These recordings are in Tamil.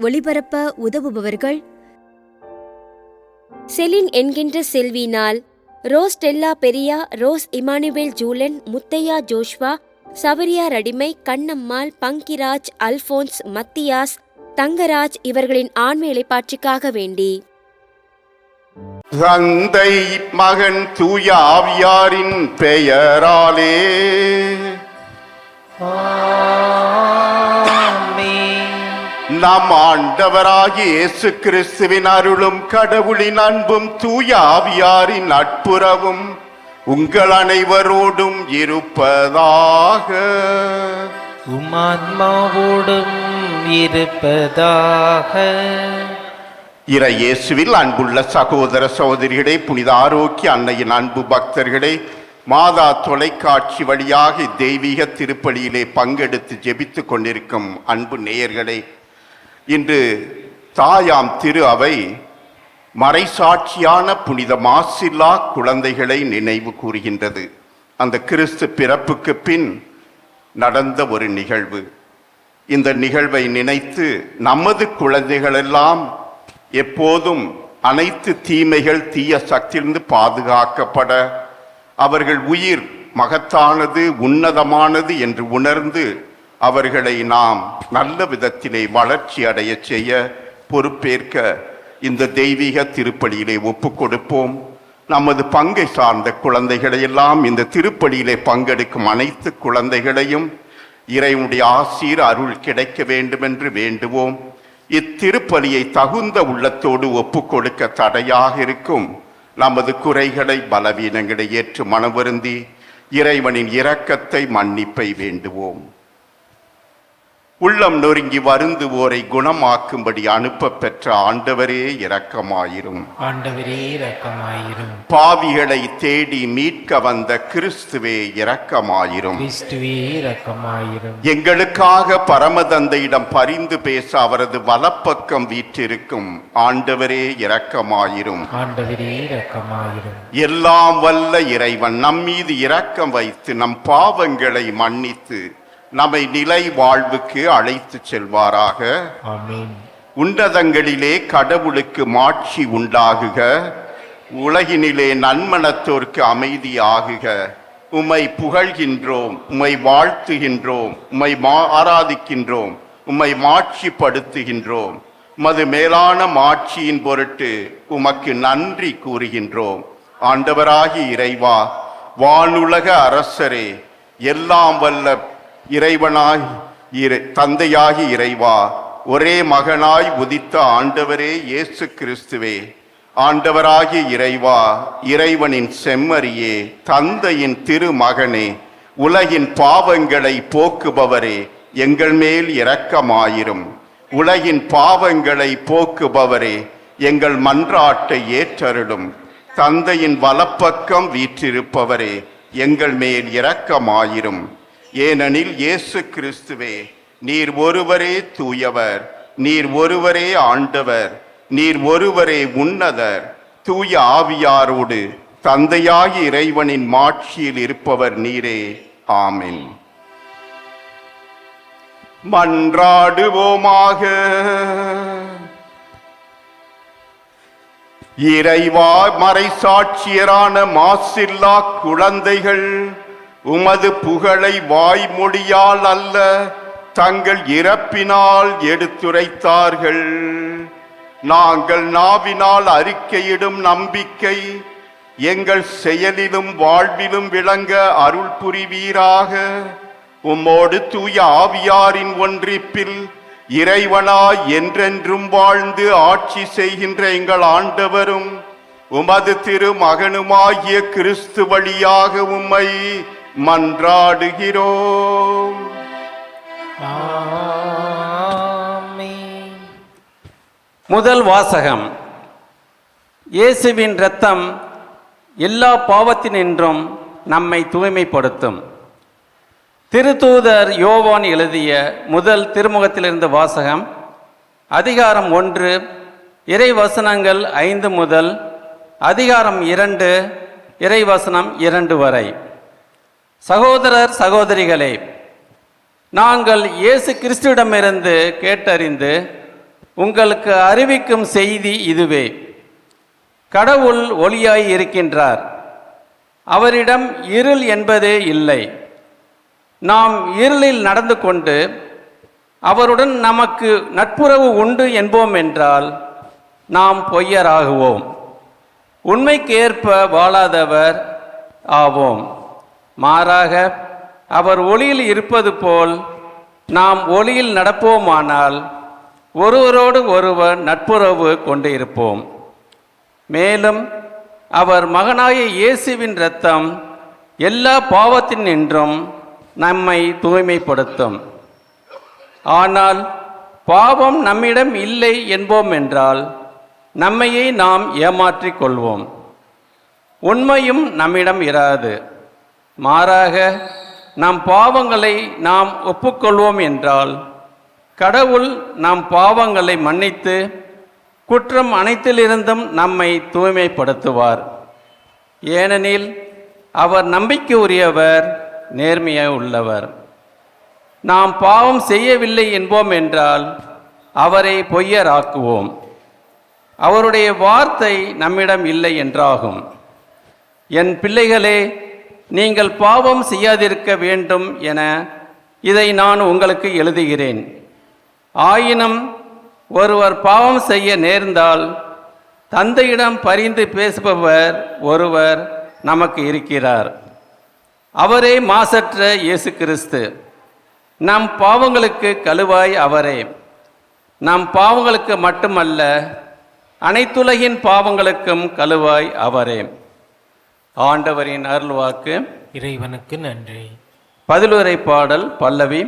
ஒளிபரப்ப உதவுபவர்கள் செலின் என்கின்ற செல்வினால், ரோஸ் ஸ்டெல்லா பெரியா, ரோஸ் இமானுவேல் ஜூலன், முத்தையா ஜோஷ்வா, சவரியா ரடிமை, கண்ணம்மாள், பங்கிராஜ், அல்போன்ஸ், மத்தியாஸ், தங்கராஜ் இவர்களின் ஆன்ம இளைப்பாற்றிக்காக வேண்டி தந்தை மகன் தூய ஆவியாரின் பெயராலே நம் ஆண்டவராகிய இயேசு கிறிஸ்துவின் அருளும் கடவுளின் அன்பும் தூய ஆவியாரின் நட்புறவும் உங்கள் அனைவரோடும் இருப்பதாக. உமாத்மாவோடும் இருப்பதாக. இறை இயேசுவில் அன்புள்ள சகோதர சகோதரிகளே, புனித ஆரோக்கிய அன்னையின் அன்பு பக்தர்களே, மாதா தொலைக்காட்சி வழியாக தெய்வீக திருப்பலியிலே பங்கெடுத்து ஜெபித்துக் கொண்டிருக்கும் அன்பு நேயர்களே, இன்று தாயாம் திரு அவை மறைசாட்சியான புனித மாசில்லா குழந்தைகளை நினைவு கூறுகின்றது. அந்த கிறிஸ்து பிறப்புக்கு பின் நடந்த ஒரு நிகழ்வு. இந்த நிகழ்வை நினைத்து நமது குழந்தைகளெல்லாம் எப்போதும் அனைத்து தீமைகள் தீய சக்தியிலிருந்து பாதுகாக்கப்பட, அவர்கள் உயிர் மகத்தானது உன்னதமானது என்று உணர்ந்து அவர்களை நாம் நல்ல விதத்திலே வளர்ச்சி அடைய செய்ய பொறுப்பேற்க இந்த தெய்வீக திருப்பலியிலே ஒப்பு கொடுப்போம். நமது பங்கை சார்ந்த குழந்தைகளையெல்லாம், இந்த திருப்பலியிலே பங்கெடுக்கும் அனைத்து குழந்தைகளையும் இறைவனுடைய ஆசீர் அருள் கிடைக்க வேண்டும் என்று வேண்டுவோம். இத்திருப்பலியை தகுந்த உள்ளத்தோடு ஒப்பு கொடுக்க தடையாக இருக்கும் நமது குறைகளை பலவீனங்களை ஏற்று மனவருந்தி இறைவனின் இரக்கத்தை மன்னிப்பை வேண்டுவோம். உள்ளம் நொறுங்கி வருந்துவோரை குணமாக்கும்படி அனுப்ப பெற்ற ஆண்டவரே இரக்கமாயிரும். ஆண்டவரே இரக்கமாயிரும். பாவிகளை தேடி மீட்க வந்த கிறிஸ்துவே இரக்கமாயிரும். கிறிஸ்துவே இரக்கமாயிரும். எங்களுக்காக பரமதந்தையிடம் பரிந்து பேச அவரது வலப்பக்கம் வீற்றிருக்கும் ஆண்டவரே இரக்கமாயிரும். ஆண்டவரே இரக்கமாயிரும். எல்லாம் வல்ல இறைவன் நம் மீது இரக்கம் வைத்து நம் பாவங்களை மன்னித்து நம்மை நிலை வாழ்வுக்கு அழைத்து செல்வாராக. ஆமென். உன்னதங்களிலே கடவுளுக்கு மாட்சி உண்டாகுக, உலகினிலே நன்மனத்தோர்க்கு அமைதி ஆகுக. உம்மை புகழ்கின்றோம், உம்மை வாழ்த்துகின்றோம், உம்மை ஆராதிக்கின்றோம், உம்மை மாட்சிப்படுத்துகின்றோம். உமது மேலான மாட்சியின் பொருட்டு உமக்கு நன்றி கூறுகின்றோம். ஆண்டவராகி இறைவா, வானுலக அரசரே, எல்லாம் வல்ல இறைவனாய் தந்தையாகி இறைவா, ஒரே மகனாய் உதித்த ஆண்டவரே இயேசு கிறிஸ்துவே, ஆண்டவராகிய இறைவா, இறைவனின் செம்மறியே, தந்தையின் திருமகனே, உலகின் பாவங்களை போக்குபவரே, எங்கள் மேல் இரக்கமாயிரும். உலகின் பாவங்களை போக்குபவரே, எங்கள் மன்றாட்டை ஏற்றருளும். தந்தையின் வலப்பக்கம் வீற்றிருப்பவரே, எங்கள் மேல் இரக்கமாயிரும். ஏனெனில் இயேசு கிறிஸ்துவே, நீர் ஒருவரே தூயவர், நீர் ஒருவரே ஆண்டவர், நீர் ஒருவரே உன்னதர், தூய ஆவியாரோடு தந்தையாகி இறைவனின் மாட்சியில் இருப்பவர் நீரே. ஆமென். மன்றாடுவோமாக. இறைவா, மறைசாட்சியரான மாசில்லா குழந்தைகள் உமது புகழை வாய்மொழியால் அல்ல, தங்கள் இறப்பினால் எடுத்துரைத்தார்கள். நாங்கள் நாவினால் அறிக்கையிடும் நம்பிக்கை எங்கள் செயலிலும் வாழ்விலும் விளங்க அருள் புரிவீராக. உம்மோடு தூய ஆவியாரின் ஒன்றிப்பில் இறைவனாய் என்றென்றும் வாழ்ந்து ஆட்சி செய்கின்ற எங்கள் ஆண்டவரும் உமது திருமகனுமாகிய கிறிஸ்து வழியாக உம்மை மன்றாடுகிறோம். முதல் வாசகம். இயேசுவின் இரத்தம் எல்லா பாவத்தினின்றும் நம்மை தூய்மைப்படுத்தும். திருத்தூதர் யோவான் எழுதிய முதல் திருமுகத்திலிருந்து வாசகம். அதிகாரம் 1, இறைவசனங்கள் 5 முதல் அதிகாரம் 2, இறைவசனம் 2 வரை. சகோதரர் சகோதரிகளே, நாங்கள் இயேசு கிறிஸ்துவிடமிருந்து கேட்டறிந்து உங்களுக்கு அறிவிக்கும் செய்தி இதுவே. கடவுள் ஒளியாய் இருக்கின்றார், அவரிடம் இருள் என்பதே இல்லை. நாம் இருளில் நடந்து கொண்டு அவருடன் நமக்கு நட்புறவு உண்டு என்போம் என்றால் நாம் பொய்யராகுவோம், உண்மைக்கு ஏற்ப வாழாதவர் ஆவோம். மாறாக அவர் ஒளியில் இருப்பது போல் நாம் ஒளியில் நடப்போமானால் ஒருவரோடு ஒருவர் நட்புறவு கொண்டு இருப்போம். மேலும் அவர் மகனாய இயேசுவின் இரத்தம் எல்லா பாவத்தினின்றும் நம்மை தூய்மைப்படுத்தும். ஆனால் பாவம் நம்மிடம் இல்லை என்போம் என்றால் நம்மையே நாம் ஏமாற்றிக் கொள்வோம், உண்மையும் நம்மிடம் இராது. மாறாக நம் பாவங்களை நாம் ஒப்புக்கொள்வோம் என்றால் கடவுள் நம் பாவங்களை மன்னித்து குற்றம் அனைத்திலிருந்தும் நம்மை தூய்மைப்படுத்துவார். ஏனெனில் அவர் நம்பிக்கை உரியவர், நேர்மையாக உள்ளவர். நாம் பாவம் செய்யவில்லை என்போம் என்றால் அவரை பொய்யராக்குவோம், அவருடைய வார்த்தை நம்மிடம் இல்லை என்றாகும். என் பிள்ளைகளே, நீங்கள் பாவம் செய்யாதிருக்க வேண்டும் என இதை நான் உங்களுக்கு எழுதுகிறேன். ஆயினும் ஒருவர் பாவம் செய்ய நேர்ந்தால் தந்தையிடம் பரிந்து பேசுபவர் ஒருவர் நமக்கு இருக்கிறார், அவரே மாசற்ற இயேசு கிறிஸ்து. நம் பாவங்களுக்கு கழுவாய் அவரே. நம் பாவங்களுக்கு மட்டுமல்ல, அனைத்துலகின் பாவங்களுக்கும் கழுவாய் அவரே. ஆண்டவரின் அருள்வாக்கு. இறைவனுக்கு நன்றி. பதிலுரை பாடல் பல்லவி.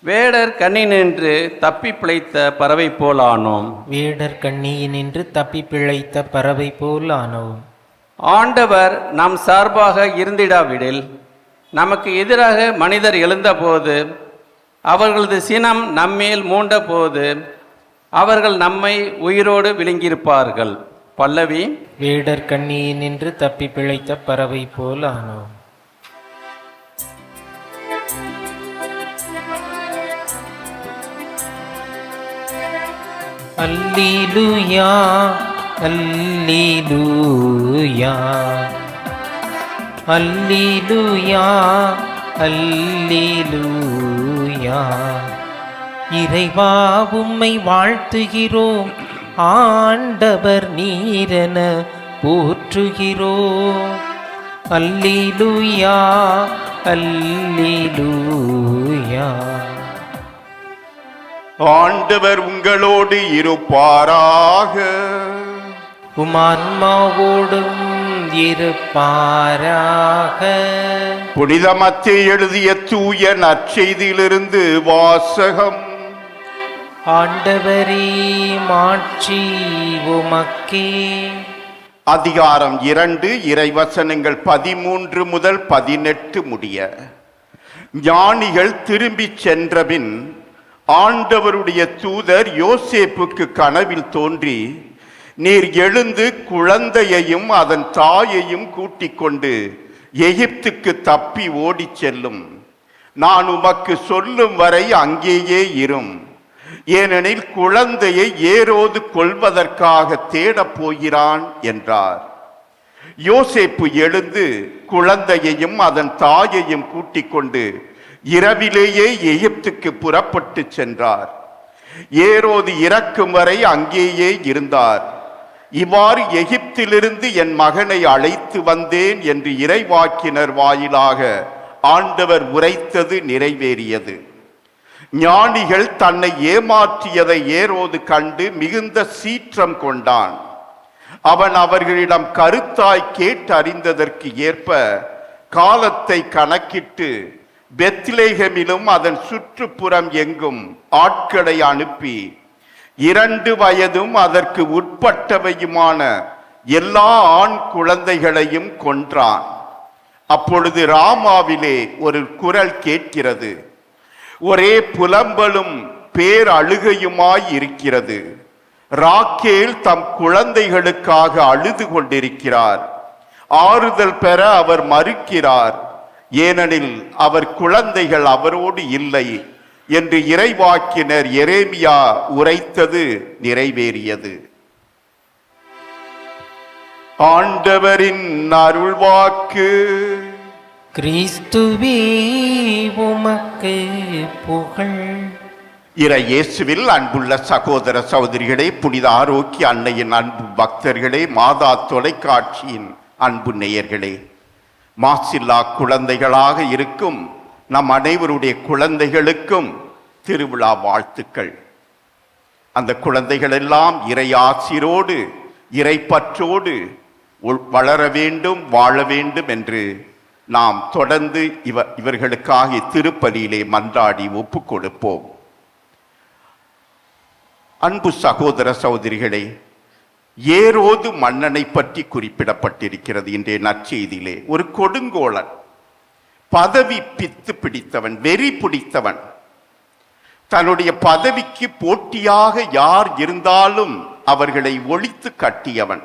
வேடர் கண்ணி நின்று தப்பி பிழைத்த பறவை போல் ஆனோம். வேடர் கண்ணியினின்று தப்பி பிழைத்த பறவை போல் ஆனோம். ஆண்டவர் நம் சார்பாக இருந்திடாவிடில் நமக்கு எதிராக மனிதர் எழுந்தபோது, அவர்களது சினம் நம்மேல் மூண்டபோது அவர்கள் நம்மை உயிரோடு விழுங்கியிருப்பார்கள். பல்லவி. வேடர் கண்ணியினின்று தப்பி பிழைத்த பறவை போல் ஆனோம். அல்லேலூயா அல்லேலூயா அல்லேலூயா அல்லேலூயா. இறைவா உம்மை வாழ்த்துகிறோம், ஆண்டவர் நீரென போற்றுகிறோம். அல்லேலூயா அல்லேலூயா. ஆண்டவர் உங்களோடு இருப்பாராக. உமான்மாவோடும் இருப்பாராக. புனித மத்தேயு எழுதிய தூய நற்செய்தியிலிருந்து வாசகம். ஆண்டவரே மாட்சி உமக்கே. அதிகாரம் 2, இறைவசனங்கள் 13 முதல் 18 முடிய. ஞானிகள் திரும்பிச் சென்றபின் ஆண்டவருடைய தூதர் யோசேப்புக்கு கனவில் தோன்றி, நீர் எழுந்து குழந்தையையும் அதன் தாயையும் கூட்டிக் கொண்டு எகிப்துக்கு தப்பி ஓடிச் செல்லும். நான் உமக்கு சொல்லும் வரை அங்கேயே இரும். ஏனெனில் குழந்தையை ஏரோது கொல்வதற்காக தேடப் போகிறான் என்றார். யோசேப்பு எழுந்து குழந்தையையும் அதன் தாயையும் கூட்டிக் கொண்டு இரவிலேயே எகிப்துக்கு புறப்பட்டு சென்றார். ஏரோது இறக்கும் வரை அங்கேயே இருந்தார். இவ்வாறு எகிப்திலிருந்து என் மகனை அழைத்து வந்தேன் என்று இறைவாக்கினர் வாயிலாக ஆண்டவர் உரைத்தது நிறைவேறியது. ஞானிகள் தன்னை ஏமாற்றியதை ஏரோது கண்டு மிகுந்த சீற்றம் கொண்டான். அவன் அவர்களிடம் கருத்தாய் கேட்டறிந்ததற்கு ஏற்ப காலத்தை கணக்கிட்டு பெத்லேகமிலும் அதன் சுற்றுப்புறம் எங்கும் ஆட்களை அனுப்பி 2 வயதும் அதற்கு உட்பட்டவையுமான எல்லா ஆண் குழந்தைகளையும் கொன்றான். அப்பொழுது ராமாவிலே ஒரு குரல் கேட்கிறது, ஒரே புலம்பலும் பேரழுகையுமாய் இருக்கிறது. ராக்கேல் தம் குழந்தைகளுக்காக அழுது கொண்டிருக்கிறார். ஆறுதல் பெற அவர் மறுக்கிறார், ஏனெனில் அவர் குழந்தைகள் அவரோடு இல்லை. என்று இறைவாக்கினர் எரேமியா உரைத்தது நிறைவேறியது. ஆண்டவரின் அருள்வாக்கு. கிறிஸ்துவே உமக்கு புகழ். இறை இயேசுவில் அன்புள்ள சகோதர சகோதரிகளே, புனித ஆரோக்கிய அன்னையின் அன்பு பக்தர்களே, மாதா தொலைக்காட்சியின் அன்பு நேயர்களே, மாசில்லா குழந்தைகளாக இருக்கும் நம் அனைவருடைய குழந்தைகளுக்கும் திருவிழா வாழ்த்துக்கள். அந்த குழந்தைகள் எல்லாம் இறை ஆசிரோடு இறைப்பற்றோடு வளர வேண்டும், வாழ வேண்டும் என்று நாம் தொடர்ந்து இவர்களுக்காக திருப்பலியிலே மன்றாடி ஒப்பு கொடுப்போம். அன்பு சகோதர சகோதரிகளே, ஏரோது மன்னனை பற்றி குறிப்பிடப்பட்டிருக்கிறது இன்றைய நற்செய்தியிலே. ஒரு கொடுங்கோலன், பதவி பித்து பிடித்தவன், வெறி பிடித்தவன், தன்னுடைய பதவிக்கு போட்டியாக யார் இருந்தாலும் அவர்களை ஒழித்து கட்டியவன்,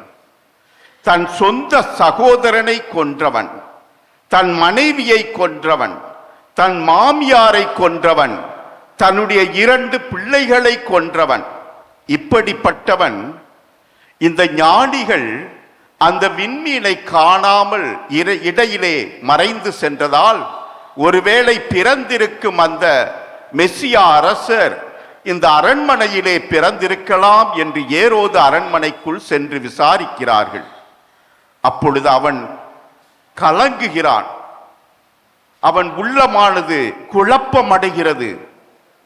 தன் சொந்த சகோதரனை கொன்றவன், தன் மனைவியை கொன்றவன், தன் மாமியாரை கொன்றவன், தன்னுடைய 2 பிள்ளைகளை கொன்றவன். இப்படிப்பட்டவன் இந்த ஞானிகள் அந்த விண்மீனை காணாமல் இடையிலே மறைந்து சென்றதால் ஒருவேளை பிறந்திருக்கும் அந்த மெசியா அரசர் இந்த அரண்மனையிலே பிறந்திருக்கலாம் என்று ஏரோது அரண்மனைக்குள் சென்று விசாரிக்கிறார்கள். அப்பொழுது அவன் கலங்குகிறான். அவன் உள்ளமானது குழப்பமடைகிறது.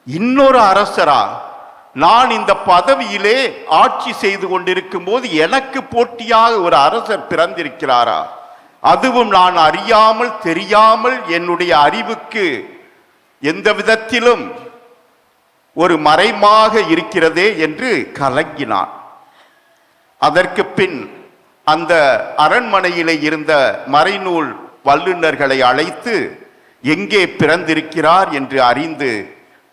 இன்னொரு அரசரா? நான் இந்த பதவியிலே ஆட்சி செய்து கொண்டிருக்கும் போது எனக்கு போட்டியாக ஒரு அரசர் பிறந்திருக்கிறாரா? அதுவும் நான் அறியாமல் தெரியாமல், என்னுடைய அறிவுக்கு எந்த விதத்திலும் ஒரு மறைமாக இருக்கிறதே என்று கலங்கினான். அதற்கு பின் அந்த அரண்மனையிலே இருந்த மறைநூல் வல்லுநர்களை அழைத்து எங்கே பிறந்திருக்கிறார் என்று அறிந்து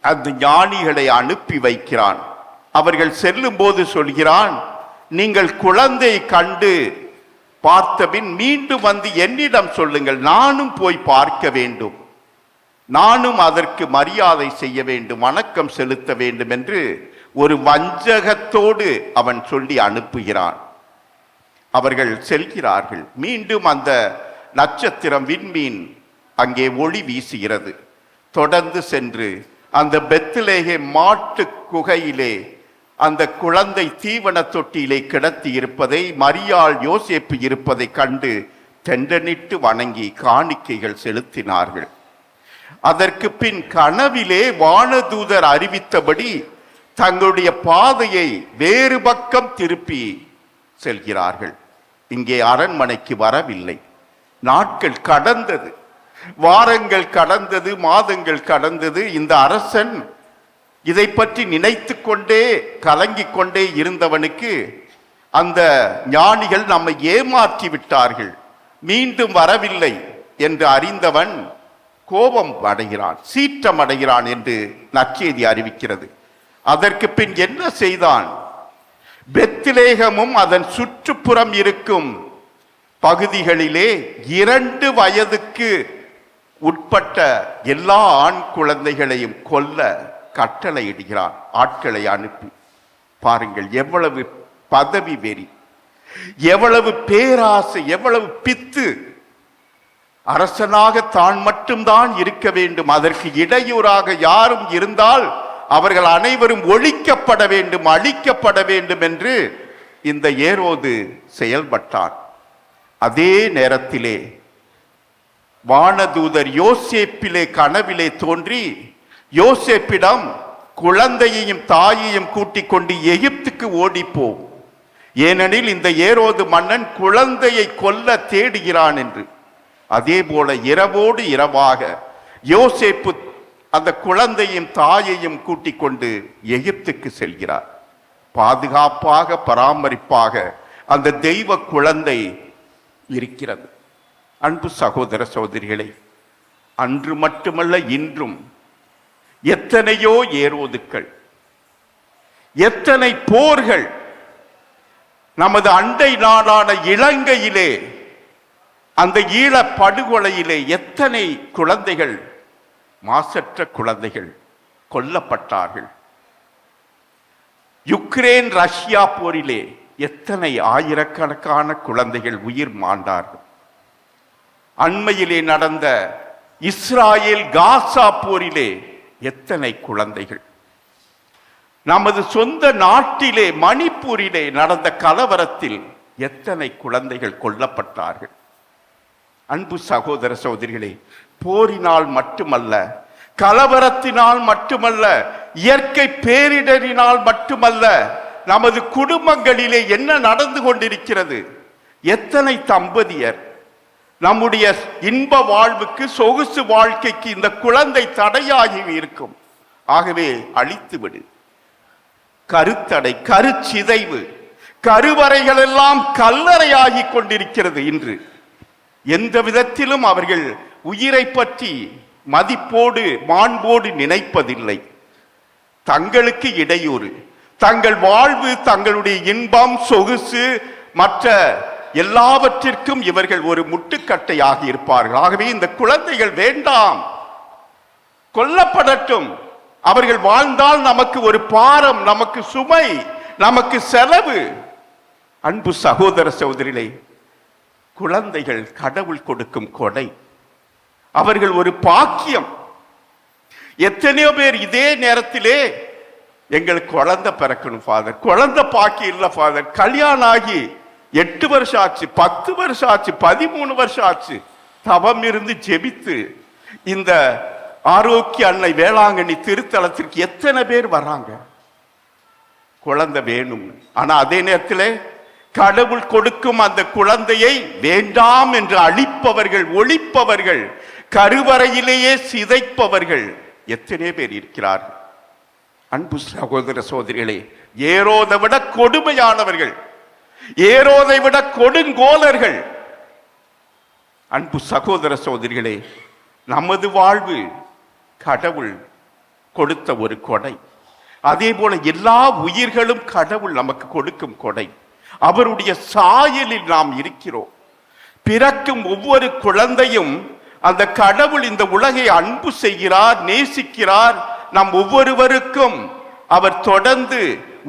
அந்த ஞானிகளை அனுப்பி வைக்கிறான். அவர்கள் செல்லும் போது சொல்கிறான், நீங்கள் குழந்தை கண்டு பார்த்தபின் மீண்டும் வந்து என்னிடம் சொல்லுங்கள், நானும் போய் பார்க்க வேண்டும், நானும் அதற்கு மரியாதை செய்ய வேண்டும், வணக்கம் செலுத்த வேண்டும் என்று ஒரு வஞ்சகத்தோடு அவன் சொல்லி அனுப்புகிறான். அவர்கள் செல்கிறார்கள். மீண்டும் அந்த நட்சத்திரம் விண்மீன் அங்கே ஒளி வீசுகிறது. தொடர்ந்து சென்று அந்த பெத்லகேம் மாட்டு குகையிலே அந்த குழந்தை தீவன தொட்டியிலே கிடத்தி இருப்பதை, மரியாள் யோசேப்பு இருப்பதை கண்டு தெண்டனிட்டு வணங்கி காணிக்கைகள் செலுத்தினார்கள். அதற்கு பின் கனவிலே வானதூதர் அறிவித்தபடி தங்களுடைய பாதையை வேறு பக்கம் திருப்பி செல்கிறார்கள். இங்கே அரண்மனைக்கு வரவில்லை. நாட்கள் கடந்தது, வாரங்கள் கடந்தது, மாதங்கள் கடந்தது. இந்த அரசன் இதை பற்றி நினைத்து கொண்டே கலங்கிக் கொண்டே இருந்தவனுக்கு அந்த ஞானிகள் நம்மை ஏமாற்றி விட்டார்கள், மீண்டும் வரவில்லை என்று அறிந்தவன் கோபம் அடைகிறான், சீற்றம் அடைகிறான் என்று நற்செய்தி அறிவிக்கிறது. அதற்கு பின் என்ன செய்தான்? பெத்லகேமும் அதன் சுற்றுப்புறம் இருக்கும் பகுதிகளிலே 2 வயதுக்கு உட்பட்ட எல்லா ஆண் குழந்தைகளையும் கொல்ல கட்டளையிடுகிறான் ஆட்களை அனுப்பி. பாருங்கள், எவ்வளவு பதவி வெறி, எவ்வளவு பேராசை, எவ்வளவு பித்து. அரசனாக தான் மட்டும்தான் இருக்க வேண்டும், அதற்கு இடையூறாக யாரும் இருந்தால் அவர்கள் அனைவரும் ஒழிக்கப்பட வேண்டும், அழிக்கப்பட வேண்டும் என்று இந்த ஏரோது செயல்பட்டான். அதே நேரத்திலே வானதூதர் யோசேப்பிலே கனவிலே தோன்றி யோசேப்பிடம் குழந்தையையும் தாயையும் கூட்டிக் கொண்டு எகிப்துக்கு ஓடிப்போம், ஏனெனில் இந்த ஏரோது மன்னன் குழந்தையை கொல்ல தேடுகிறான் என்று. அதே போல இரவோடு இரவாக யோசேப்பு அந்த குழந்தையும் தாயையும் கூட்டிக் கொண்டு எகிப்துக்கு செல்கிறார். பாதுகாப்பாக பராமரிப்பாக அந்த தெய்வ குழந்தை இருக்கிறது. அன்பு சகோதர சகோதரிகளே, அன்று மட்டுமல்ல இன்றும் எத்தனையோ ஏரோதுக்கள், எத்தனை போர்கள் நமது அண்டை நாடான இலங்கையிலே, அந்த ஈழ படுகொலையிலே எத்தனை குழந்தைகள், மாசற்ற குழந்தைகள் கொல்லப்பட்டார்கள். யுக்ரைன் ரஷ்யா போரிலே எத்தனை ஆயிரக்கணக்கான குழந்தைகள் உயிர் மாண்டார்கள். அண்மையிலே நடந்த இஸ்ராயேல் காசா போரிலே எத்தனை குழந்தைகள். நமது சொந்த நாட்டிலே மணிப்பூரிலே நடந்த கலவரத்தில் எத்தனை குழந்தைகள் கொல்லப்பட்டார்கள். அன்பு சகோதர சகோதரிகளே, போரினால் மட்டுமல்ல, கலவரத்தினால் மட்டுமல்ல, இயற்கை பேரிடரினால் மட்டுமல்ல, நமது குடும்பங்களிலே என்ன நடந்து கொண்டிருக்கிறது. எத்தனை தம்பதியர் நம்முடைய இன்ப வாழ்வுக்கு, சொகுசு வாழ்க்கைக்கு இந்த குழந்தை தடையாகி இருக்கும். ஆகவே அழித்துவிடு. கருத்தடை, கருச்சிதைவு, கருவறைகள் எல்லாம் கல்லறையாகி கொண்டிருக்கிறது. இன்று எந்த விதத்திலும் அவர்கள் உயிரை பற்றி மதிப்போடு மாண்போடு நினைப்பதில்லை. தங்களுக்கு இடையூறு, தங்கள் வாழ்வு, தங்களுடைய இன்பம், சொகுசு, மற்ற எல்லாவற்றிற்கும் இவர்கள் ஒரு முட்டுக்கட்டையாக இருப்பார்கள். ஆகவே இந்த குழந்தைகள் வேண்டாம், கொல்லப்படட்டும். அவர்கள் வாழ்ந்தால் நமக்கு ஒரு பாரம், நமக்கு சுமை, நமக்கு செலவு. அன்பு சகோதர சகோதரிகளே, குழந்தைகள் கடவுள் கொடுக்கும் கொடை. அவர்கள் ஒரு பாக்கியம். எத்தனையோ பேர் இதே நேரத்திலே எங்களுக்கு குழந்தை பிறக்கணும் ஃபாதர், குழந்தை பாக்கியம் இல்லை ஃபாதர், கல்யாணம் ஆகி 8 வருஷம் ஆச்சு, 10 வருஷம் ஆச்சு, 13 வருஷம் ஆச்சு, தவம் இருந்து ஜெபித்து இந்த ஆரோக்கிய அன்னை வேளாங்கண்ணி திருத்தலத்திற்கு எத்தனை பேர் வராங்க, குழந்தை வேணும். ஆனா அதே நேரத்தில் கடவுள் கொடுக்கும் அந்த குழந்தையை வேண்டாம் என்று அழிப்பவர்கள், ஒழிப்பவர்கள், கருவறையிலேயே சிதைப்பவர்கள் எத்தனை பேர் இருக்கிறார்கள். அன்பு சகோதர சகோதரிகளே, ஏரோதை விட கொடுமையானவர்கள், ஏரோதை விட கொடுங்கோலர்கள். அன்பு சகோதர சகோதரிகளே, நமது வாழ்வு கடவுள் கொடுத்த ஒரு கொடை. அதே போல எல்லா உயிர்களும் கடவுள் நமக்கு கொடுக்கும் கொடை. அவருடைய சாயலில் நாம் இருக்கிறோம். பிறக்கும் ஒவ்வொரு குழந்தையும் அந்த கடவுள் இந்த உலகை அன்பு செய்கிறார், நேசிக்கிறார். நம் ஒவ்வொருவருக்கும் அவர் தொடர்ந்து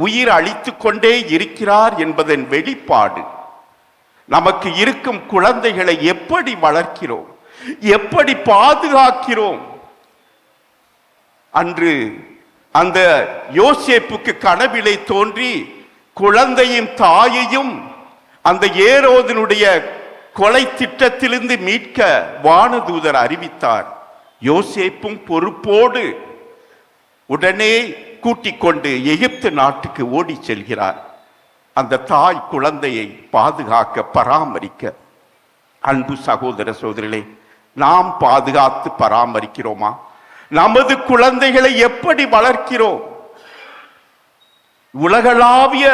உயிர் அளித்துக் கொண்டே இருக்கிறார் என்பதன் வெளிப்பாடு. நமக்கு இருக்கும் குழந்தைகளை எப்படி வளர்க்கிறோம், எப்படி பாதுகாக்கிறோம். அன்று அந்த யோசேப்புக்கு கனவிலே தோன்றி குழந்தையும் தாயையும் அந்த ஏரோதனுடைய கொலை திட்டத்திலிருந்து மீட்க வானதூதர் அறிவித்தார். யோசேப்பும் பொறுப்போடு உடனே கூட்டிக் கொண்டு எகிப்து நாட்டுக்கு ஓடி செல்கிறார். அந்த தாய் குழந்தையை பாதுகாக்க, பராமரிக்க. அன்பு சகோதர சகோதரிகளே, நாம் பாதுகாத்து பராமரிக்கிறோமா? நமது குழந்தைகளை எப்படி வளர்க்கிறோம்? உலகளாவிய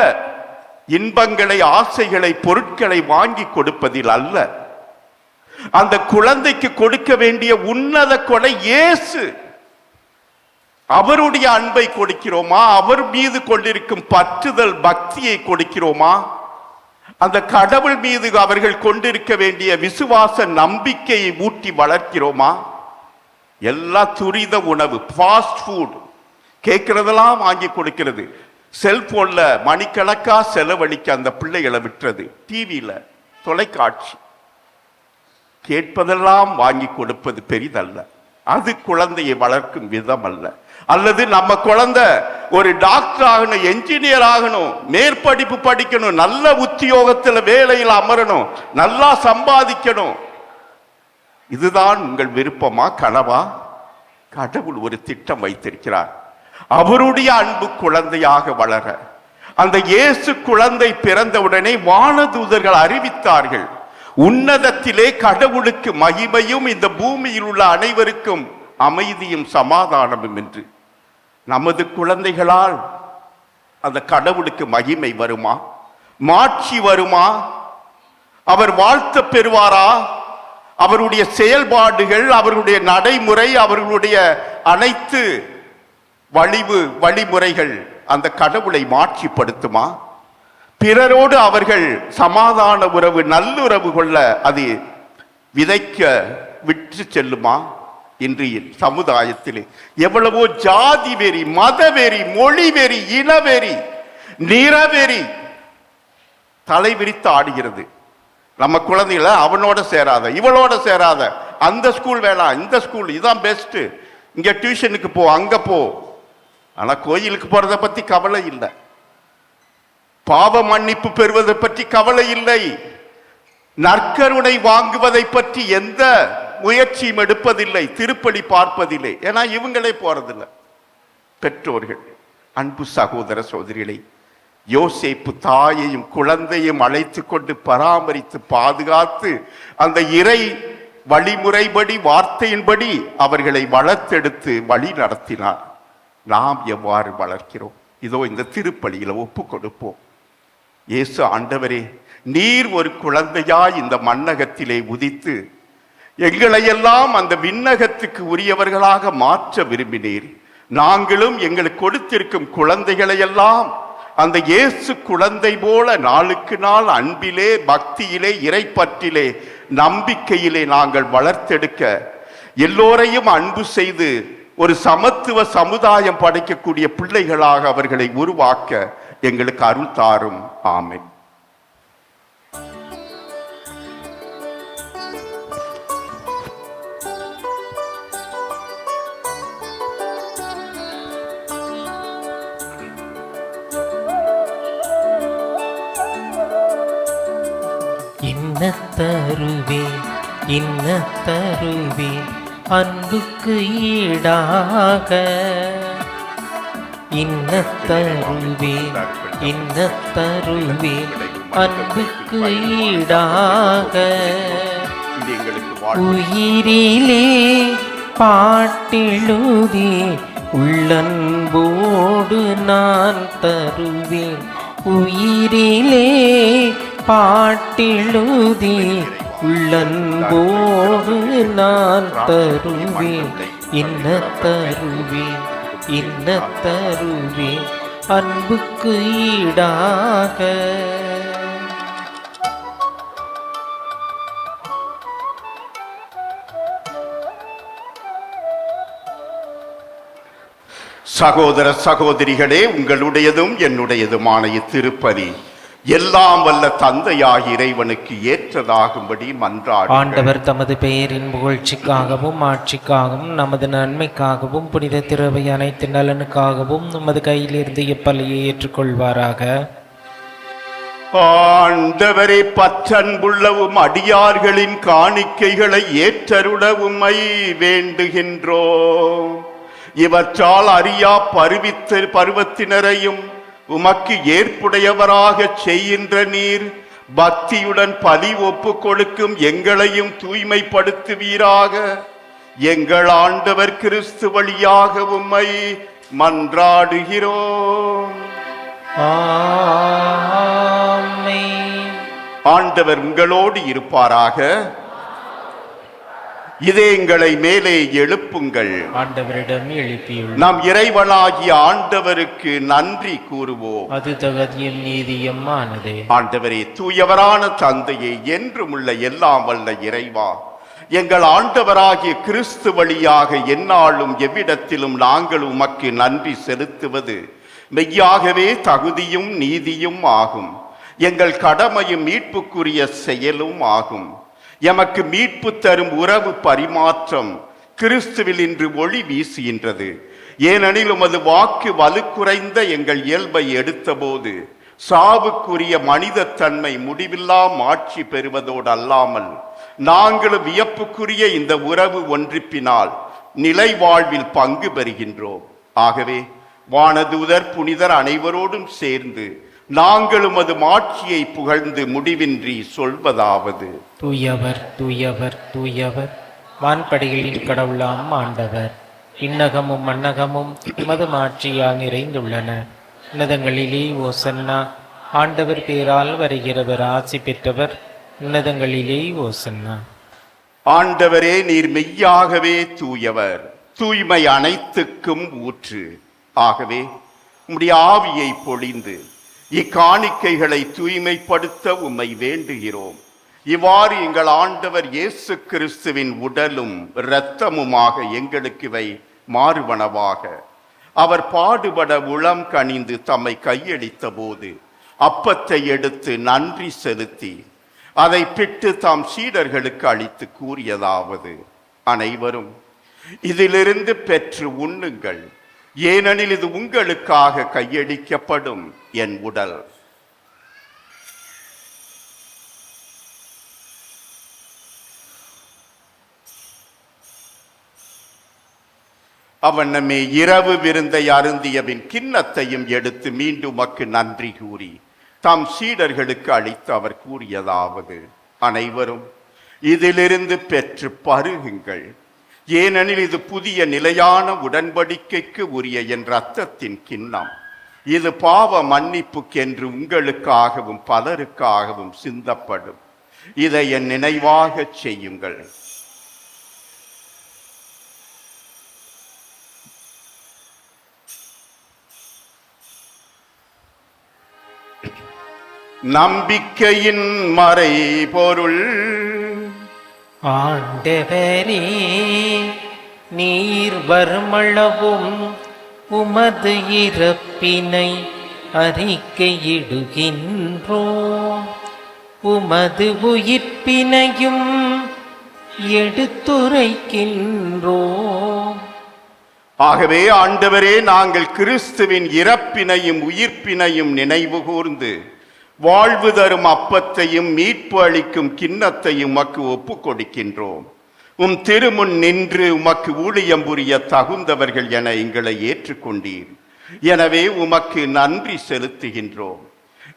இன்பங்களை, ஆசைகளை, பொருட்களை வாங்கி கொடுப்பதில் அல்ல, அந்த குழந்தைக்கு கொடுக்க வேண்டிய உன்னத கொடை இயேசு. அவருடைய அன்பை கொடுக்கிறோமா? அவர் மீது கொண்டிருக்கும் பற்றுதல், பக்தியை கொடுக்கிறோமா? அந்த கடவுள் மீது அவர்கள் கொண்டிருக்க வேண்டிய விசுவாச நம்பிக்கையை ஊட்டி வளர்க்கிறோமா? எல்லா துரித உணவு, ஃபாஸ்ட் ஃபுட், கேட்கிறதெல்லாம் வாங்கி கொடுக்கிறது. செல்போன்ல மணிக்கணக்கா செலவழிக்க அந்த பிள்ளைகளை விட்டுறது. டிவியில, தொலைக்காட்சி, கேட்பதெல்லாம் வாங்கி கொடுப்பது பெரிதல்ல. அது குழந்தையை வளர்க்கும் விதம் அல்ல. அல்லது நம்ம குழந்தை ஒரு டாக்டர் ஆகணும், என்ஜினியர் ஆகணும், மேற்படிப்பு படிக்கணும், நல்ல உத்தியோகத்தில் வேலையில் அமரணும், நல்லா சம்பாதிக்கணும், இதுதான் உங்கள் விருப்பமா, கனவா? கடவுள் ஒரு திட்டம் வைத்திருக்கிறார். அவருடைய அன்பு குழந்தையாக வளர அந்த இயேசு குழந்தை பிறந்தவுடனே வானதூதர்கள் அறிவித்தார்கள், உன்னதத்திலே கடவுளுக்கு மகிமையும், இந்த பூமியில் உள்ள அனைவருக்கும் அமைதியும் சமாதானமும் என்று. நமது குழந்தைகளால் அந்த கடவுளுக்கு மகிமை வருமா? மாட்சி வருமா? அவர் வாழ்த்த பெறுவாரா? அவருடைய செயல்பாடுகள், அவர்களுடைய நடைமுறை, அவர்களுடைய அனைத்து வழிமுறைகள் அந்த கடவுளை மாட்சிப்படுத்துமா? பிறரோடு அவர்கள் சமாதான உறவு, நல்லுறவு கொள்ள அது விதைக்க விட்டு செல்லுமா? இன்று சமுதாயத்திலே எவ்வளவோ ஜாதி வெறி, மதவெறி, மொழி வெறி, இனவெறி, நிறவெறி தலை விரித்து ஆடுகிறது. நம்ம குழந்தைகளை அவனோட சேராத, இவளோட சேராத, அந்த ஸ்கூல் வேணாம், இந்த ஸ்கூல் இதான் பெஸ்ட், இங்க டியூஷனுக்கு போ, அங்க போ. ஆனா கோயிலுக்கு போறதை பத்தி கவலை இல்லை, பாவ மன்னிப்பு பெறுவதை பற்றி கவலை இல்லை, நற்கருணை வாங்குவதை பற்றி எந்த முயற்சியும் எடுப்பதில்லை, திருப்பலி பார்ப்பதில்லை. ஏன்னா இவங்களே போறதில்லை. பெற்றோர்கள், அன்பு சகோதர சகோதரிகளை, யோசேப்பு தாயையும் குழந்தையும் அழைத்து கொண்டு பராமரித்து பாதுகாத்து அந்த இறை வழிமுறைப்படி வார்த்தையின்படி அவர்களை வளர்த்தெடுத்து வழி நடத்தினார். நாம் எவ்வாறு வளர்க்கிறோம்? இதோ இந்த திருப்பலியில ஒப்பு கொடுப்போம். இயேசு ஆண்டவரே, நீர் ஒரு குழந்தையாய் இந்த மண்ணகத்திலே உதித்து எங்களையெல்லாம் அந்த விண்ணகத்துக்கு உரியவர்களாக மாற்ற விரும்பினீர். நாங்களும் எங்களுக்கு கொடுத்திருக்கும் குழந்தைகளையெல்லாம் அந்த இயேசு குழந்தை போல நாளுக்கு நாள் அன்பிலே, பக்தியிலே, இறைப்பற்றிலே, நம்பிக்கையிலே நாங்கள் வளர்த்தெடுக்க, எல்லோரையும் அன்பு செய்து ஒரு சமத்துவ சமுதாயம் படைக்கக்கூடிய பிள்ளைகளாக அவர்களை உருவாக்க எங்களுக்கு அருள் தாரும். ஆமென். இன்னத்தருவே இன்னத்தருவே அன்புக்கு ஈடாக, இன்னத்தருவே இன்னத்தருவே அன்புக்கு ஈடாக, உயிரிலே பாட்டெழுதி உள்ளன்போடு நான் தருவேன், உயிரிலே பாட்டெழுதி உள்ளன்போடு நான் தருவேன், இன்ன தருவேன் இன்ன தருவேன் அன்புக்கு ஈடாக. சகோதர சகோதரிகளே, உங்களுடையதும் என்னுடையதுமான இத்திருப்பலி எல்லாம் வல்ல தந்தையாகிய இறைவனுக்கு ஏற்றதாகும்படி மன்றாடுங்கள். ஆண்டவர் தமது பெயரின் புகழ்ச்சிக்காகவும் ஆட்சிக்காகவும் நமது நன்மைக்காகவும் புனித திருவை அனைத்து நலனுக்காகவும் நமது கையிலிருந்து இப்பலியை ஏற்றுக்கொள்வாராக. ஆண்டவரே, பற்றன்புள்ளவும் அடியார்களின் காணிக்கைகளை ஏற்றருட உம்மை வேண்டுகின்றோம். இவற்றால் அறியா பருவத்தினரையும் உமக்கு ஏற்புடையவராக செய்கின்ற நீர், பக்தியுடன் பலி ஒப்பு கொடுக்கும் எங்களையும் தூய்மைப்படுத்துவீராக. எங்கள் ஆண்டவர் கிறிஸ்து வழியாக உம்மை மன்றாடுகிறோம். ஆமென். ஆண்டவர் உங்களோடு இருப்பாராக. இதயங்களை மேலே எழுப்புங்கள். ஆண்டவரிடம் எழுப்பியுள்ளோம். நாம் இறைவனாகிய ஆண்டவருக்கு நன்றி கூறுவோம். அது தகுதியும் நீதியும் ஆனதே. ஆண்டவரே, தூயவரான தந்தையே, என்றும் உள்ள எல்லாம் வல்ல இறைவா, எங்கள் ஆண்டவராகிய கிறிஸ்து வழியாக எந்நாளும் எவ்விடத்திலும் நாங்கள் உமக்கு நன்றி செலுத்துவது மெய்யாகவே தகுதியும் நீதியும் ஆகும். எங்கள் கடமையும் மீட்புக்குரிய செயலும் ஆகும். எமக்கு மீட்பு தரும் உறவு பரிமாற்றம் கிறிஸ்துவில் இன்று ஒளி வீசுகின்றது. ஏனெனில் உமது வாக்கு வலுக்குறைந்த எங்கள் இயல்பை எடுத்தபோது சாவுக்குரிய மனித தன்மை முடிவில்லா மாட்சி பெறுவதோடு அல்லாமல் நாங்களும் வியப்புக்குரிய இந்த உறவு ஒன்றிப்பினால் நிலை வாழ்வில் பங்கு பெறுகின்றோம். ஆகவே வானதூதர் புனிதர் அனைவரோடும் சேர்ந்து நாங்களும் அது மாட்சியை புகழ்ந்து முடிவின்றி சொல்வதாவது: தூயவர் தூயவர் தூயவர், வான்படைகளின் கடவுளாம் ஆண்டவர். இன்னகமும் மன்னகமும் உமது மாட்சியால் நிறைந்துள்ளன. உன்னதங்களிலே ஓசன்னா. ஆண்டவர் பேரால் வருகிறவர் ஆசி பெற்றவர். உன்னதங்களிலே ஓசன்னா. ஆண்டவரே, நீர் மெய்யாகவே தூயவர், தூய்மை அனைத்துக்கும் ஊற்று. ஆகவே உம்முடைய ஆவியை பொழிந்து இக்காணிக்கைகளை தூய்மைப்படுத்த உம்மை வேண்டுகிறோம். இவ்வாறு எங்கள் ஆண்டவர் இயேசு கிறிஸ்துவின் உடலும் இரத்தமுமாக எங்களுக்கு இவை மாறுவனவாக. அவர் பாடுபட உளம் கனிந்து தம்மை கையளித்த போது அப்பத்தை எடுத்து நன்றி செலுத்தி அதை பிட்டு தாம் சீடர்களுக்கு அளித்து கூறியதாவது: அனைவரும் இதிலிருந்து பெற்று உண்ணுங்கள், ஏனெனில் இது உங்களுக்காக கையளிக்கப்படும் என் உடல். அவனமே இரவு விருந்தை அருந்தியபின் கிண்ணத்தையும் எடுத்து மீண்டும் உமக்கு நன்றி கூறி தாம் சீடர்களுக்கு அளித்து அவர் கூறியதாவது: அனைவரும் இதிலிருந்து பெற்று பருகுங்கள், ஏனெனில் இது புதிய நிலையான உடன்படிக்கைக்கு உரிய என் இரத்தத்தின் கிண்ணம். இது பாவ மன்னிப்புக்கென்று உங்களுக்காகவும் பலருக்காகவும் சிந்தப்படும். இதை என் நினைவாக செய்யுங்கள். நம்பிக்கையின் மறைபொருள். ஆண்டவரே, நீர் வருமளவும் உமது இறப்பினை அறிக்கையிடுகின்றோம், உமது உயிர்ப்பினையும் எடுத்துரைக்கின்றோம். ஆகவே ஆண்டவரே, நாங்கள் கிறிஸ்துவின் இறப்பினையும் உயிர்ப்பினையும் நினைவு கூர்ந்து வாழ்வு தரும் அப்பத்தையும் மீட்பு அளிக்கும் கிண்ணத்தையும் உமக்கு ஒப்பு கொடுக்கின்றோம். உம் திருமுன் நின்று உமக்கு ஊழியம் புரிய தகுந்தவர்கள் என எங்களை ஏற்றுக்கொண்டீர். எனவே உமக்கு நன்றி செலுத்துகின்றோம்.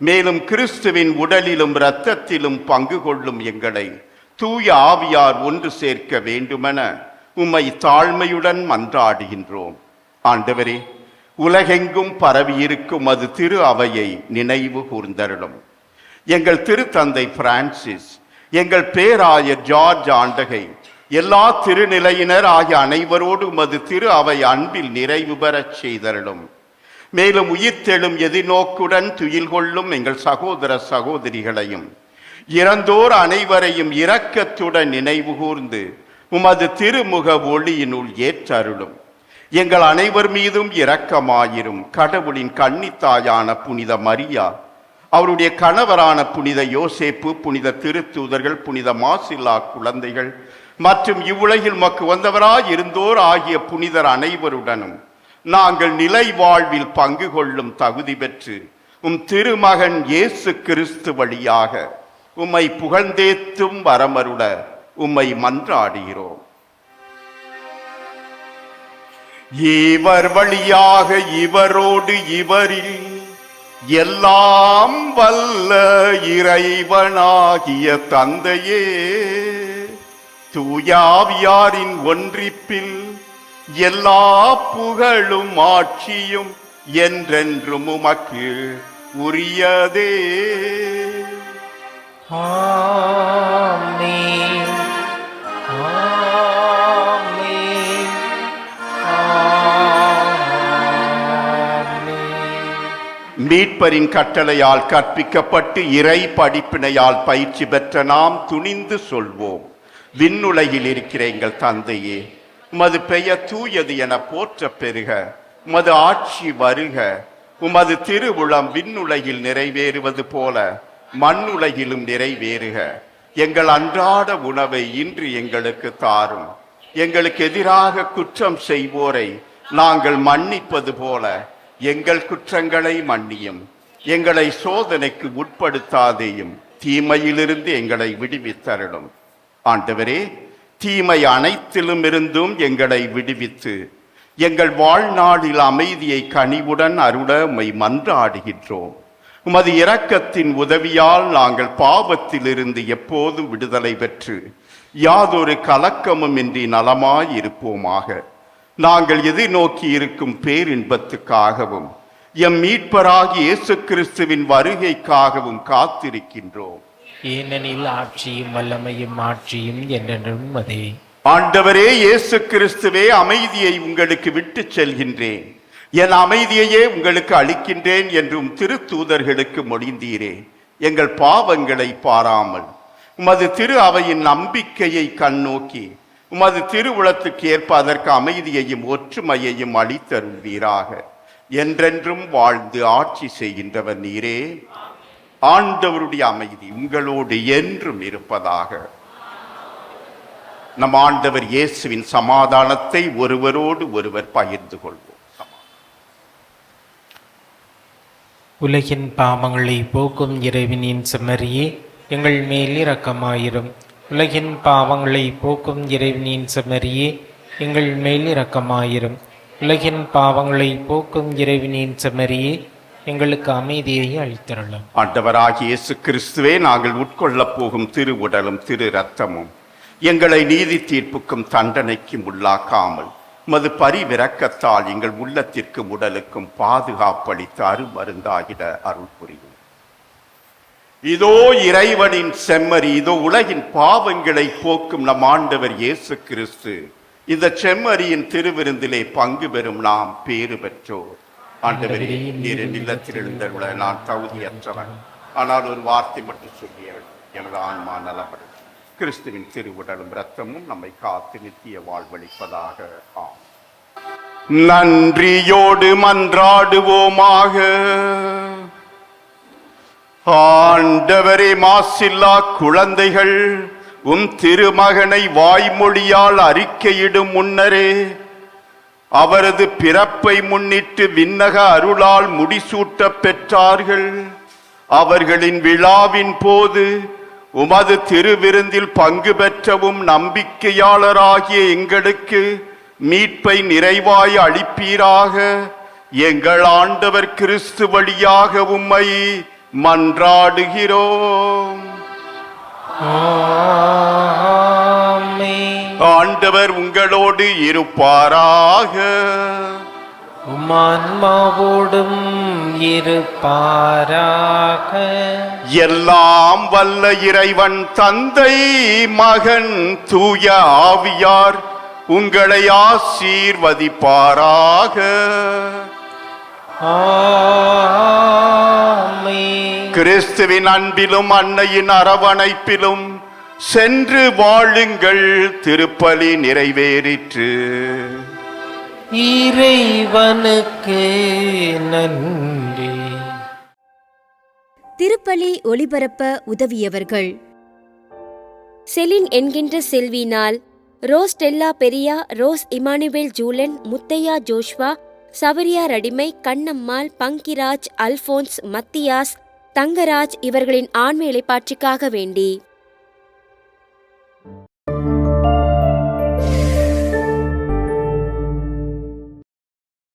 மேலும் கிறிஸ்துவின் உடலிலும் இரத்தத்திலும் பங்கு கொள்ளும் எங்களை தூய ஆவியார் ஒன்று சேர்க்க வேண்டுமென உம்மை தாழ்மையுடன் மன்றாடுகின்றோம். ஆண்டவரே, உலகெங்கும் பரவியிருக்கும் அது திரு அவையை நினைவு கூர்ந்தருளும். எங்கள் திருத்தந்தை பிரான்சிஸ், எங்கள் பேராயர் ஜார்ஜ் ஆண்டகை, எல்லா திருநிலையினர் ஆகிய அனைவரோடு உமது திரு அவை அன்பில் நிறைவு பெறச் செய்தருளும். மேலும் உயிர்த்தெழும் எதிர்நோக்குடன் துயில் கொள்ளும் எங்கள் சகோதர சகோதரிகளையும் இறந்தோர் அனைவரையும் இரக்கத்துடன் நினைவு கூர்ந்து உமது திருமுக ஒளியினுள் ஏற்றருளும். எங்கள் அனைவர் மீதும் இரக்கமாயிரும். கடவுளின் கன்னித்தாயான புனித மரியா, அவருடைய கணவரான புனித யோசேப்பு, புனித திருத்தூதர்கள், புனித மாசில்லா குழந்தைகள் மற்றும் இவ்வுலகில் மக்கு வந்தவராய் இருந்தோர் ஆகிய புனிதர் அனைவருடனும் நாங்கள் நிலை வாழ்வில் பங்கு கொள்ளும் தகுதி பெற்று உம் திருமகன் இயேசு கிறிஸ்து வழியாக உம்மை புகழ்ந்தேத்தும் வரமருள உம்மை மன்றாடுகிறோம். இவர் வழியாக இவரோடு இவரில் எல்லாம் வல்ல இறைவனாகிய தந்தையே, தூயாவியாரின் ஒன்றிப்பில் எல்லா புகழும் ஆட்சியும் என்றென்றும் உமக்கு உரியதே. ஆமென். ஆமென். ஆமென். மீட்பரின் கட்டளையால் கற்பிக்கப்பட்டு இறை படிப்பினையால் பயிற்சி பெற்ற நாம் துணிந்து சொல்வோம்: விண்ணுலகில் இருக்கிற எங்கள் தந்தையே, உமது பெயர் தூயது என போற்ற பெருக, உமது ஆட்சி வருக, உமது திருவுளம் விண்ணுலகில் நிறைவேறுவது போல மண்ணுலகிலும் நிறைவேறுக. எங்கள் அன்றாட உணவை இன்று எங்களுக்கு தாரும். எங்களுக்கு எதிராக குற்றம் செய்வோரை நாங்கள் மன்னிப்பது போல எங்கள் குற்றங்களை மன்னியும். எங்களை சோதனைக்கு உட்படுத்தாதேயும், தீமையிலிருந்து எங்களை விடுவித்தருளும். ஆண்டவரே, தீமை அனைத்திலும் இருந்தும் எங்களை விடுவித்து எங்கள் வாழ்நாளில் அமைதியை கனிவுடன் அருள உம்மை மன்றாடுகின்றோம். உமது இரக்கத்தின் உதவியால் நாங்கள் பாவத்திலிருந்து எப்போதும் விடுதலை பெற்று யாதொரு கலக்கமும் இன்றி நலமாயிருப்போமாக. நாங்கள் எதிர்நோக்கி இருக்கும் பேரின்பத்துக்காகவும் எம் மீட்பராகி இயேசு கிறிஸ்துவின் வருகைக்காகவும் காத்திருக்கின்றோம். ஏனெனில் ஆட்சியும் வல்லமையும் ஆட்சியும் என்றென்றும் அதே. ஆண்டவரே இயேசு கிறிஸ்துவே, அமைதியை உங்களுக்கு விட்டு செல்கின்றேன், என் அமைதியையே உங்களுக்கு அளிக்கின்றேன் என்றும் திருத்தூதர்களுக்கு மொழிந்தீரே. எங்கள் பாவங்களை பாராமல் உமது திரு அவையின் நம்பிக்கையை கண்ணோக்கி உமது திருவுளத்துக்கு ஏற்ப அதற்கு அமைதியையும் ஒற்றுமையையும் அளித்தருள்வீராக. என்றென்றும் வாழ்ந்து ஆட்சி செய்கின்றவர் நீரே. ஆண்டவருடைய அமைதி உங்களோடு என்றும் இருப்பதாக. நம் ஆண்டவர் இயேசுவின் சமாதானத்தை ஒருவரோடு ஒருவர் பகிர்ந்து கொள்வோம். உலகின் பாவங்களை போக்கும் இறைவனின் செம்மறியே, எங்கள் மேல் இரக்கமாயிரும். உலகின் பாவங்களை போக்கும் இறைவனின் செம்மறியே, எங்கள் மேல் இரக்கமாயிரும். உலகின் பாவங்களை போக்கும் இறைவனின் செம்மறியே, எங்களுக்கு அமைதியை அளித்தருளும். ஆண்டவராகிய இயேசு கிறிஸ்துவே, நாங்கள் உட்கொள்ளப் போகும் திரு உடலும் திரு இரத்தமும் எங்களை நீதி தீர்ப்புக்கும் தண்டனைக்கும் உள்ளாக்காமல் மது பரிவிரக்கத்தால் எங்கள் உள்ளத்திற்கும் உடலுக்கும் பாதுகாப்பளித்து அருமருந்தாகிட அருள் புரியும். இதோ இறைவனின் செம்மறி, இதோ உலகின் பாவங்களை போக்கும் நம் ஆண்டவர் இயேசு கிறிஸ்து. இந்த செம்மறியின் திருவிருந்திலே பங்கு பெறும் நாம் பேறு பெற்றோர். ஆண்டவரே, நீர் என் இல்லத்தில் எழுந்தருள நான் தகுதியற்றவன். ஆனால் ஒரு வார்த்தை மட்டும் சொல்லியவள், எனது ஆன்மா நலப்படும். கிறிஸ்துவின் திருவுடலும் இரத்தமும் நம்மை காத்து நித்திய வாழ்வளிப்பதாக. ஆம். நன்றியோடு மன்றாடுவோமாக. ஆண்டவரே, மாசில்லா குழந்தைகள் திருமகனை வாய்மொழியால் அறிக்கையிடும் முன்னரே அவரது பிறப்பை முன்னிட்டு விண்ணக அருளால் முடிசூட்ட பெற்றார்கள். அவர்களின் விழாவின் போது உமது திருவிருந்தில் பங்கு பெற்றவும் நம்பிக்கையாளராகிய எங்களுக்கு மீட்பை நிறைவாய் அளிப்பீராக. எங்கள் ஆண்டவர் கிறிஸ்து வழியாக உம்மை மன்றாடுகிறோம். ஆண்டவர் உங்களோடு இருப்பாராக. உம்மான்மாவோடும் இருப்பாராக. எல்லாம் வல்ல இறைவன் தந்தை, மகன், தூய ஆவியார் உங்களை ஆசீர்வதிப்பாராக. கிறிஸ்துவின் அன்பிலும் அன்னையின் அரவணைப்பிலும் சென்று வாழுங்கள். திருப்பலி நிறைவேறிற்று. இறைவனுக்கு நன்றி. திருப்பலி ஒளிபரப்ப உதவியவர்கள்: செலின் என்கின்ற செல்வினால், ரோஸ் ஸ்டெல்லா பெரியா, ரோஸ் இமானுவேல் ஜூலன், முத்தையா ஜோஷ்வா, சவரியா ரடிமை, கண்ணம்மாள், பங்கிராஜ், அல்போன்ஸ், மத்தியாஸ், தங்கராஜ் இவர்களின் ஆன்ம இளைப்பாற்றிக்காக வேண்டி